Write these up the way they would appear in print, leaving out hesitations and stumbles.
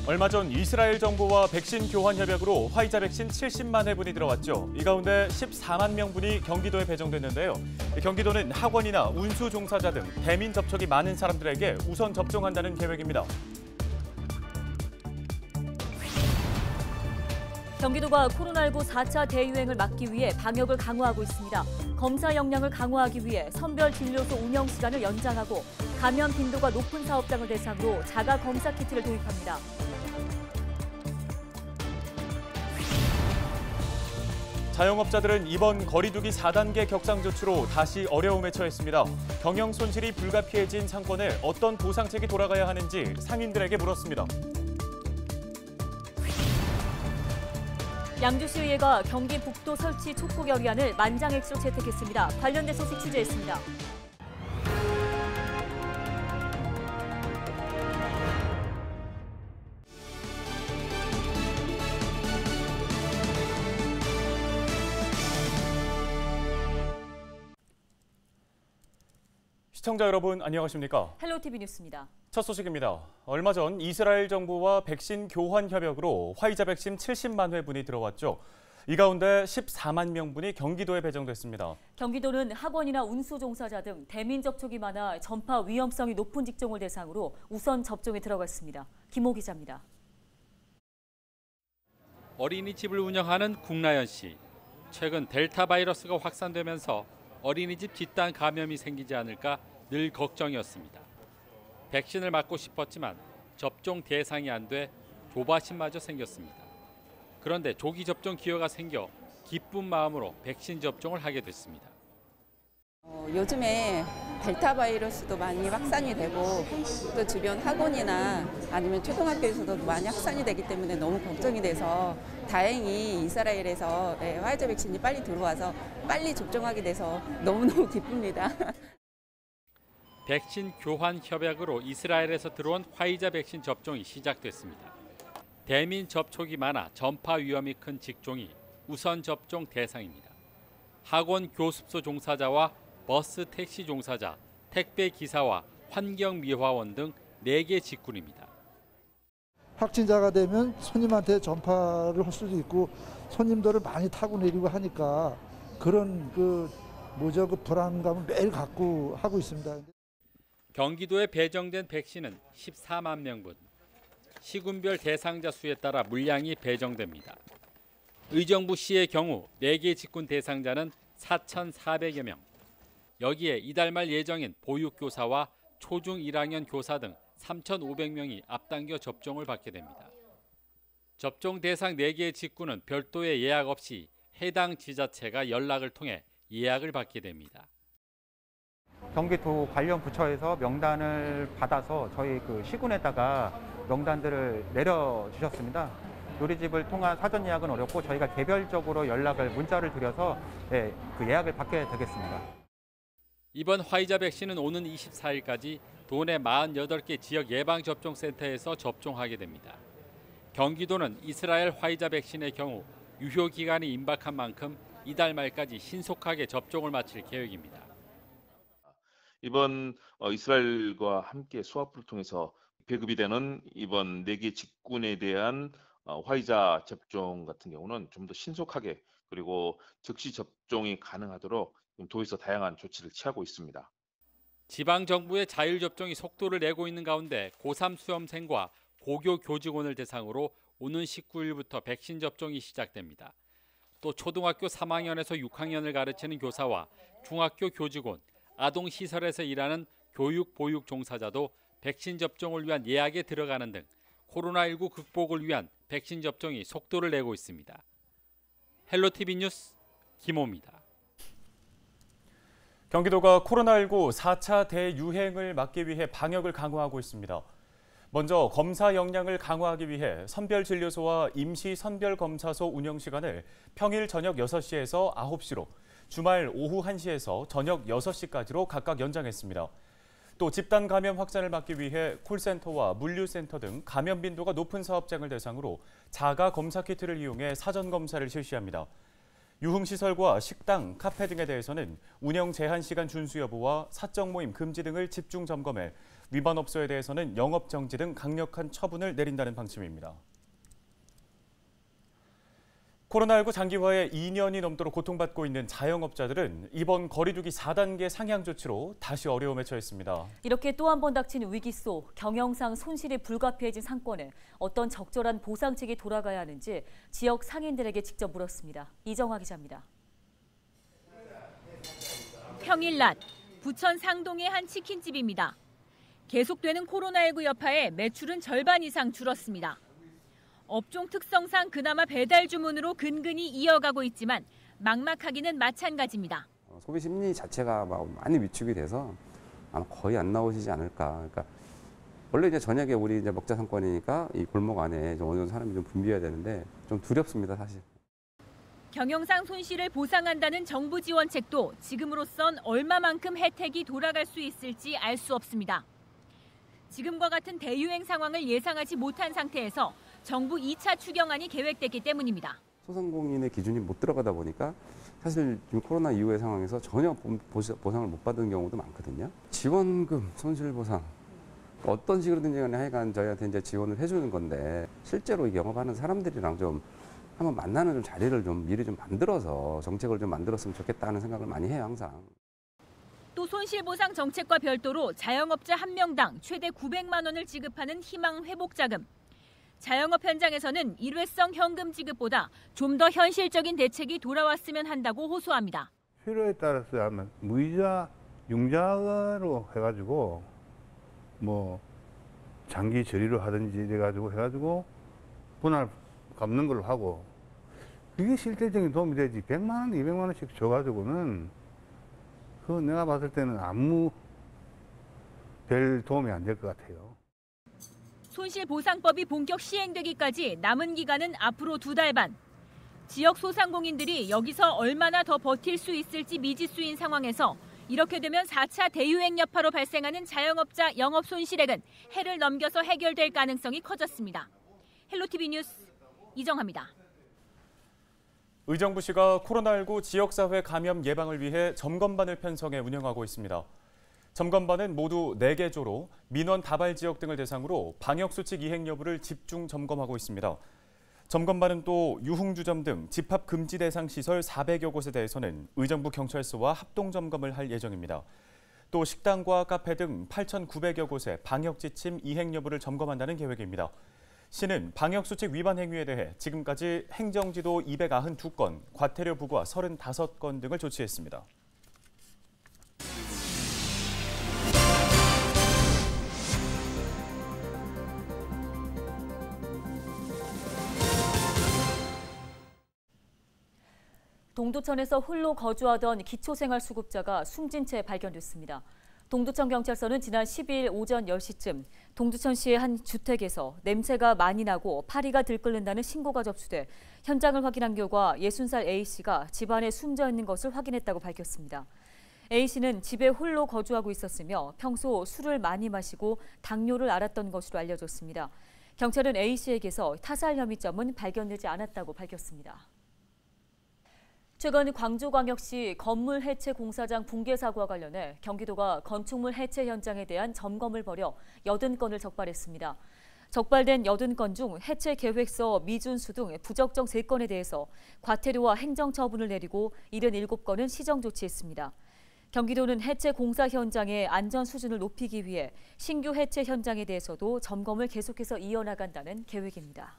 얼마 전 이스라엘 정부와 백신 교환 협약으로 화이자 백신 70만 회분이 들어왔죠. 이 가운데 14만 명분이 경기도에 배정됐는데요. 경기도는 학원이나 운수 종사자 등 대민 접촉이 많은 사람들에게 우선 접종한다는 계획입니다. 경기도가 코로나19 4차 대유행을 막기 위해 방역을 강화하고 있습니다. 검사 역량을 강화하기 위해 선별 진료소 운영 시간을 연장하고 감염 빈도가 높은 사업장을 대상으로 자가 검사 키트를 도입합니다. 자영업자들은 이번 거리두기 4단계 격상 조치로 다시 어려움에 처했습니다. 경영 손실이 불가피해진 상권에 어떤 보상책이 돌아가야 하는지 상인들에게 물었습니다. 양주시의회가 경기 북도 설치 촉구 결의안을 만장일치로 채택했습니다. 관련된 소식 취재했습니다. 시청자 여러분 안녕하십니까? 헬로티비 뉴스입니다. 첫 소식입니다. 얼마 전 이스라엘 정부와 백신 교환 협약으로 화이자 백신 70만 회분이 들어왔죠. 이 가운데 14만 명분이 경기도에 배정됐습니다. 경기도는 학원이나 운수 종사자 등 대민 접촉이 많아 전파 위험성이 높은 직종을 대상으로 우선 접종에 들어갔습니다. 김호 기자입니다. 어린이집을 운영하는 국나연 씨. 최근 델타 바이러스가 확산되면서 어린이집 집단 감염이 생기지 않을까 늘 걱정이었습니다. 백신을 맞고 싶었지만 접종 대상이 안 돼 조바심마저 생겼습니다. 그런데 조기 접종 기회가 생겨 기쁜 마음으로 백신 접종을 하게 됐습니다. 요즘에 델타 바이러스도 많이 확산이 되고 또 주변 학원이나 아니면 초등학교에서도 많이 확산이 되기 때문에 너무 걱정이 돼서 다행히 이스라엘에서 화이자 백신이 빨리 들어와서 빨리 접종하게 돼서 너무너무 기쁩니다. 백신 교환 협약으로 이스라엘에서 들어온 화이자 백신 접종이 시작됐습니다. 대민 접촉이 많아 전파 위험이 큰 직종이 우선 접종 대상입니다. 학원 교습소 종사자와 버스 택시 종사자, 택배 기사와 환경미화원 등 4개 직군입니다. 확진자가 되면 손님한테 전파를 할 수도 있고 손님들을 많이 타고 내리고 하니까 그런 그 불안감을 매일 갖고 하고 있습니다. 경기도에 배정된 백신은 14만 명분. 시군별 대상자 수에 따라 물량이 배정됩니다. 의정부시의 경우 4개 직군 대상자는 4,400여 명. 여기에 이달 말 예정인 보육교사와 초중 1학년 교사 등 3,500명이 앞당겨 접종을 받게 됩니다. 접종 대상 4개의 직군은 별도의 예약 없이 해당 지자체가 연락을 통해 예약을 받게 됩니다. 경기도 관련 부처에서 명단을 받아서 저희 시군에다가 명단들을 내려주셨습니다. 요리집을 통한 사전 예약은 어렵고 저희가 개별적으로 문자를 드려서 그 예약을 받게 되겠습니다. 이번 화이자 백신은 오는 24일까지 도내 48개 지역 예방접종센터에서 접종하게 됩니다. 경기도는 이스라엘 화이자 백신의 경우 유효기간이 임박한 만큼 이달 말까지 신속하게 접종을 마칠 계획입니다. 이번 이스라엘과 함께 수합을 통해서 배급이 되는 이번 4개 직군에 대한 화이자 접종 같은 경우는 좀 더 신속하게 그리고 즉시 접종이 가능하도록 도에서 다양한 조치를 취하고 있습니다. 지방정부의 자율접종이 속도를 내고 있는 가운데 고3 수험생과 고교 교직원을 대상으로 오는 19일부터 백신 접종이 시작됩니다. 또 초등학교 3학년에서 6학년을 가르치는 교사와 중학교 교직원, 아동시설에서 일하는 교육, 보육 종사자도 백신 접종을 위한 예약에 들어가는 등 코로나19 극복을 위한 백신 접종이 속도를 내고 있습니다. 헬로티비 뉴스 김호입니다. 경기도가 코로나19 4차 대유행을 막기 위해 방역을 강화하고 있습니다. 먼저 검사 역량을 강화하기 위해 선별진료소와 임시선별검사소 운영 시간을 평일 저녁 6시에서 9시로, 주말 오후 1시에서 저녁 6시까지로 각각 연장했습니다. 또 집단 감염 확산을 막기 위해 콜센터와 물류센터 등 감염 빈도가 높은 사업장을 대상으로 자가 검사 키트를 이용해 사전 검사를 실시합니다. 유흥시설과 식당, 카페 등에 대해서는 운영 제한 시간 준수 여부와 사적 모임 금지 등을 집중 점검해 위반 업소에 대해서는 영업 정지 등 강력한 처분을 내린다는 방침입니다. 코로나19 장기화에 2년이 넘도록 고통받고 있는 자영업자들은 이번 거리두기 4단계 상향 조치로 다시 어려움에 처했습니다. 이렇게 또 한 번 닥친 위기 속 경영상 손실이 불가피해진 상권에 어떤 적절한 보상책이 돌아가야 하는지 지역 상인들에게 직접 물었습니다. 이정화 기자입니다. 평일 낮 부천 상동의 한 치킨집입니다. 계속되는 코로나19 여파에 매출은 절반 이상 줄었습니다. 업종 특성상 그나마 배달 주문으로 근근히 이어가고 있지만 막막하기는 마찬가지입니다. 소비 심리 자체가 많이 위축이 돼서 아마 거의 안 나오시지 않을까. 그러니까 원래 이제 저녁에 우리 이제 먹자 상권이니까 이 골목 안에 좀 어느 정도 사람이 좀 붐벼야 되는데 좀 두렵습니다, 사실. 경영상 손실을 보상한다는 정부 지원책도 지금으로선 얼마만큼 혜택이 돌아갈 수 있을지 알 수 없습니다. 지금과 같은 대유행 상황을 예상하지 못한 상태에서 정부 2차 추경안이 계획됐기 때문입니다. 소상공인의 기준이 못 들어가다 보니까 사실 지금 코로나 이후의 상황에서 전혀 보상을 못 받은 경우도 많거든요. 지원금, 손실보상 어떤 식으로든지 간에 하여간 저희한테 이제 지원을 해주는 건데 실제로 영업하는 사람들이랑 좀 한번 만나는 좀 자리를 좀 미리 좀 만들어서 정책을 좀 만들었으면 좋겠다는 생각을 많이 해요, 항상. 또 손실보상 정책과 별도로 자영업자 한 명당 최대 900만 원을 지급하는 희망 회복자금. 자영업 현장에서는 일회성 현금 지급보다 좀 더 현실적인 대책이 돌아왔으면 한다고 호소합니다. 필요에 따라서 하면 무이자, 융자로 해가지고 뭐 장기 저리로 하든지 해가지고 분할 갚는 걸로 하고 그게 실질적인 도움이 되지 100만 원, 200만 원씩 줘가지고는 그거 내가 봤을 때는 아무 별 도움이 안 될 것 같아요. 손실보상법이 본격 시행되기까지 남은 기간은 앞으로 2달 반. 지역 소상공인들이 여기서 얼마나 더 버틸 수 있을지 미지수인 상황에서 이렇게 되면 4차 대유행 여파로 발생하는 자영업자 영업 손실액은 해를 넘겨서 해결될 가능성이 커졌습니다. 헬로티비 뉴스 이정화입니다. 의정부시가 코로나19 지역사회 감염 예방을 위해 점검반을 편성해 운영하고 있습니다. 점검반은 모두 4개 조로 민원 다발 지역 등을 대상으로 방역수칙 이행 여부를 집중 점검하고 있습니다. 점검반은 또 유흥주점 등 집합 금지 대상 시설 400여 곳에 대해서는 의정부 경찰서와 합동 점검을 할 예정입니다. 또 식당과 카페 등 8,900여 곳의 방역 지침 이행 여부를 점검한다는 계획입니다. 시는 방역수칙 위반 행위에 대해 지금까지 행정지도 292건, 과태료 부과 35건 등을 조치했습니다. 동두천에서 홀로 거주하던 기초생활수급자가 숨진 채 발견됐습니다. 동두천경찰서는 지난 12일 오전 10시쯤 동두천시의 한 주택에서 냄새가 많이 나고 파리가 들끓는다는 신고가 접수돼 현장을 확인한 결과 60살 A씨가 집안에 숨져 있는 것을 확인했다고 밝혔습니다. A씨는 집에 홀로 거주하고 있었으며 평소 술을 많이 마시고 당뇨를 앓았던 것으로 알려졌습니다. 경찰은 A씨에게서 타살 혐의점은 발견되지 않았다고 밝혔습니다. 최근 광주광역시 건물 해체 공사장 붕괴 사고와 관련해 경기도가 건축물 해체 현장에 대한 점검을 벌여 80건을 적발했습니다. 적발된 80건 중 해체 계획서 미준수 등 부적정 3건에 대해서 과태료와 행정처분을 내리고 77건은 시정 조치했습니다. 경기도는 해체 공사 현장의 안전 수준을 높이기 위해 신규 해체 현장에 대해서도 점검을 계속해서 이어나간다는 계획입니다.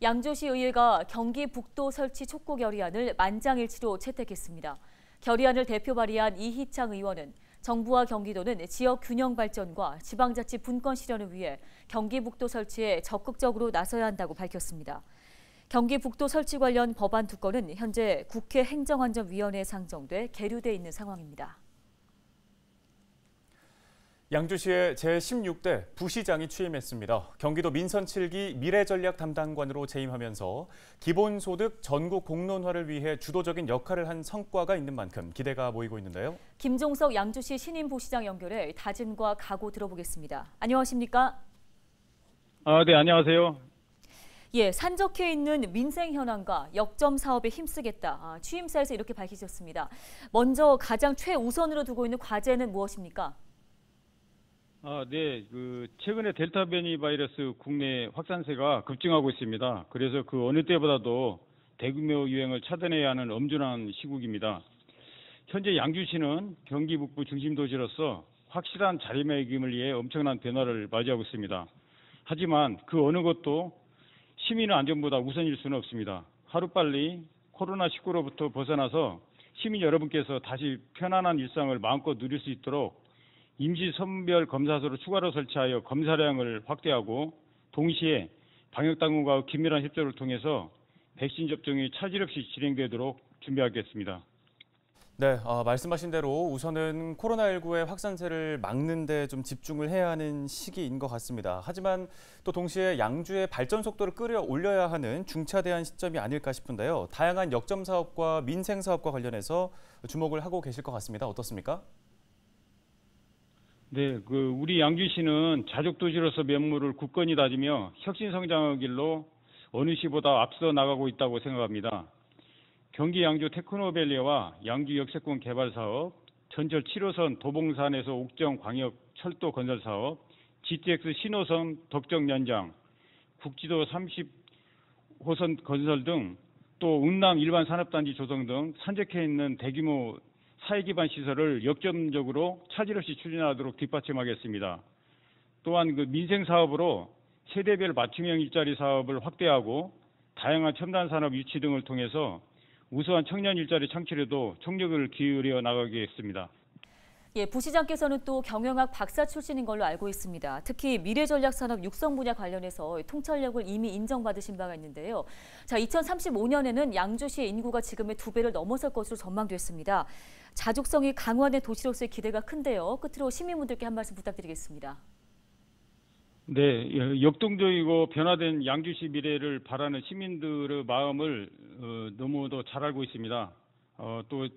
양주시 의회가 경기 북도 설치 촉구 결의안을 만장일치로 채택했습니다. 결의안을 대표 발의한 이희창 의원은 정부와 경기도는 지역 균형 발전과 지방자치 분권 실현을 위해 경기 북도 설치에 적극적으로 나서야 한다고 밝혔습니다. 경기 북도 설치 관련 법안 2건은 현재 국회 행정안전위원회에 상정돼 계류돼 있는 상황입니다. 양주시의 제16대 부시장이 취임했습니다. 경기도 민선 7기 미래전략 담당관으로 재임하면서 기본소득 전국 공론화를 위해 주도적인 역할을 한 성과가 있는 만큼 기대가 모이고 있는데요. 김종석 양주시 신임 부시장 연결해 다짐과 각오 들어보겠습니다. 안녕하십니까? 네, 안녕하세요. 예, 산적해 있는 민생 현안과 역점 사업에 힘쓰겠다. 취임사에서 이렇게 밝히셨습니다. 먼저 가장 최우선으로 두고 있는 과제는 무엇입니까? 네. 최근에 델타 변이 바이러스 국내 확산세가 급증하고 있습니다. 그래서 그 어느 때보다도 대규모 유행을 차단해야 하는 엄중한 시국입니다. 현재 양주시는 경기 북부 중심 도시로서 확실한 자리매김을 위해 엄청난 변화를 맞이하고 있습니다. 하지만 그 어느 것도 시민의 안전보다 우선일 수는 없습니다. 하루빨리 코로나19로부터 벗어나서 시민 여러분께서 다시 편안한 일상을 마음껏 누릴 수 있도록 임시 선별 검사소를 추가로 설치하여 검사량을 확대하고 동시에 방역당국과 긴밀한 협조를 통해서 백신 접종이 차질 없이 진행되도록 준비하겠습니다. 네, 말씀하신 대로 우선은 코로나19의 확산세를 막는 데 좀 집중을 해야 하는 시기인 것 같습니다. 하지만 또 동시에 양주의 발전 속도를 끌어올려야 하는 중차대한 시점이 아닐까 싶은데요. 다양한 역점 사업과 민생 사업과 관련해서 주목을 하고 계실 것 같습니다. 어떻습니까? 네, 우리 양주시는 자족도시로서 면모를 굳건히 다지며 혁신 성장의 길로 어느 시보다 앞서 나가고 있다고 생각합니다. 경기 양주 테크노밸리와 양주 역세권 개발 사업, 전철 7호선 도봉산에서 옥정 광역 철도 건설 사업, GTX 신호선 덕정 연장, 국지도 30호선 건설 등 또 운남 일반 산업단지 조성 등 산적해 있는 대규모 사회기반 시설을 역점적으로 차질 없이 추진하도록 뒷받침하겠습니다. 또한 민생 사업으로 세대별 맞춤형 일자리 사업을 확대하고 다양한 첨단 산업 유치 등을 통해서 우수한 청년 일자리 창출에도 총력을 기울여 나가겠습니다. 예, 부시장께서는 또 경영학 박사 출신인 걸로 알고 있습니다. 특히 미래전략산업 육성 분야 관련해서 통찰력을 이미 인정받으신 바가 있는데요. 자, 2035년에는 양주시의 인구가 지금의 2배를 넘어설 것으로 전망됐습니다. 자족성이 강화된 도시로서의 기대가 큰데요. 끝으로 시민분들께 한 말씀 부탁드리겠습니다. 네, 역동적이고 변화된 양주시 미래를 바라는 시민들의 마음을 너무도 잘 알고 있습니다.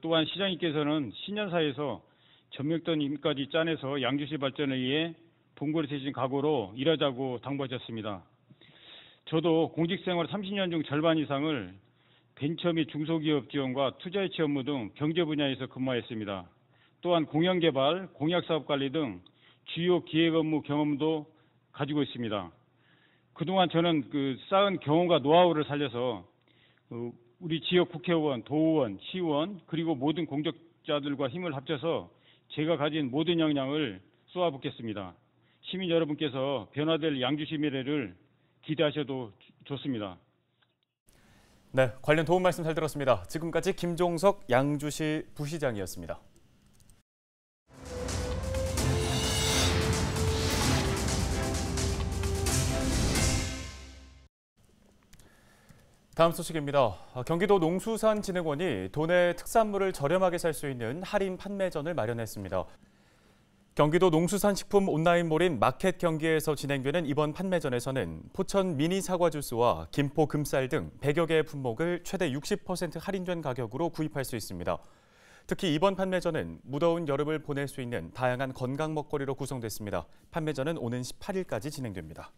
또한 시장님께서는 신년사에서 전명던 임까지 짜내서 양주시 발전을 위해 봉고를 세신 각오로 일하자고 당부하셨습니다. 저도 공직생활 30년 중 절반 이상을 벤처 및 중소기업 지원과 투자유치 업무 등 경제 분야에서 근무했습니다. 또한 공연개발, 공약사업관리 등 주요 기획 업무 경험도 가지고 있습니다. 그동안 저는 쌓은 경험과 노하우를 살려서 우리 지역 국회의원, 도의원, 시의원 그리고 모든 공직자들과 힘을 합쳐서 제가 가진 모든 역량을 쏟아붓겠습니다. 시민 여러분께서 변화될 양주시 미래를 기대하셔도 좋습니다. 네, 관련 도움 말씀 잘 들었습니다. 지금까지 김종석 양주시 부시장이었습니다. 다음 소식입니다. 경기도 농수산진흥원이 도내 특산물을 저렴하게 살 수 있는 할인 판매전을 마련했습니다. 경기도 농수산식품 온라인몰인 마켓 경기에서 진행되는 이번 판매전에서는 포천 미니 사과 주스와 김포 금쌀 등 100여 개의 품목을 최대 60% 할인된 가격으로 구입할 수 있습니다. 특히 이번 판매전은 무더운 여름을 보낼 수 있는 다양한 건강 먹거리로 구성됐습니다. 판매전은 오는 18일까지 진행됩니다.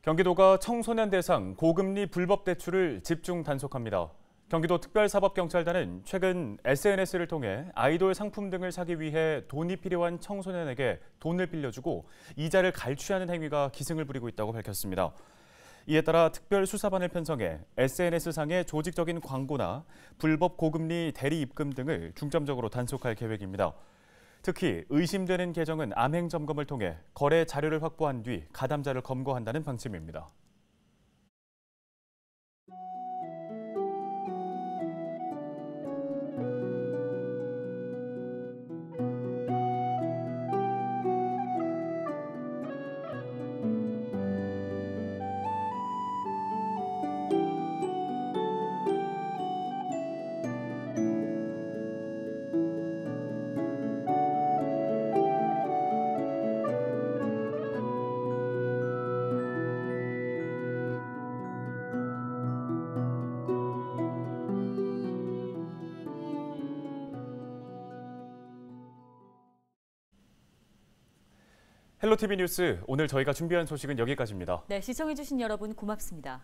경기도가 청소년 대상 고금리 불법 대출을 집중 단속합니다. 경기도 특별사법경찰단은 최근 SNS를 통해 아이돌 상품 등을 사기 위해 돈이 필요한 청소년에게 돈을 빌려주고 이자를 갈취하는 행위가 기승을 부리고 있다고 밝혔습니다. 이에 따라 특별수사반을 편성해 SNS상의 조직적인 광고나 불법 고금리 대리 입금 등을 중점적으로 단속할 계획입니다. 특히 의심되는 계정은 암행 점검을 통해 거래 자료를 확보한 뒤 가담자를 검거한다는 방침입니다. 헬로티비 뉴스 오늘 저희가 준비한 소식은 여기까지입니다. 네, 시청해주신 여러분 고맙습니다.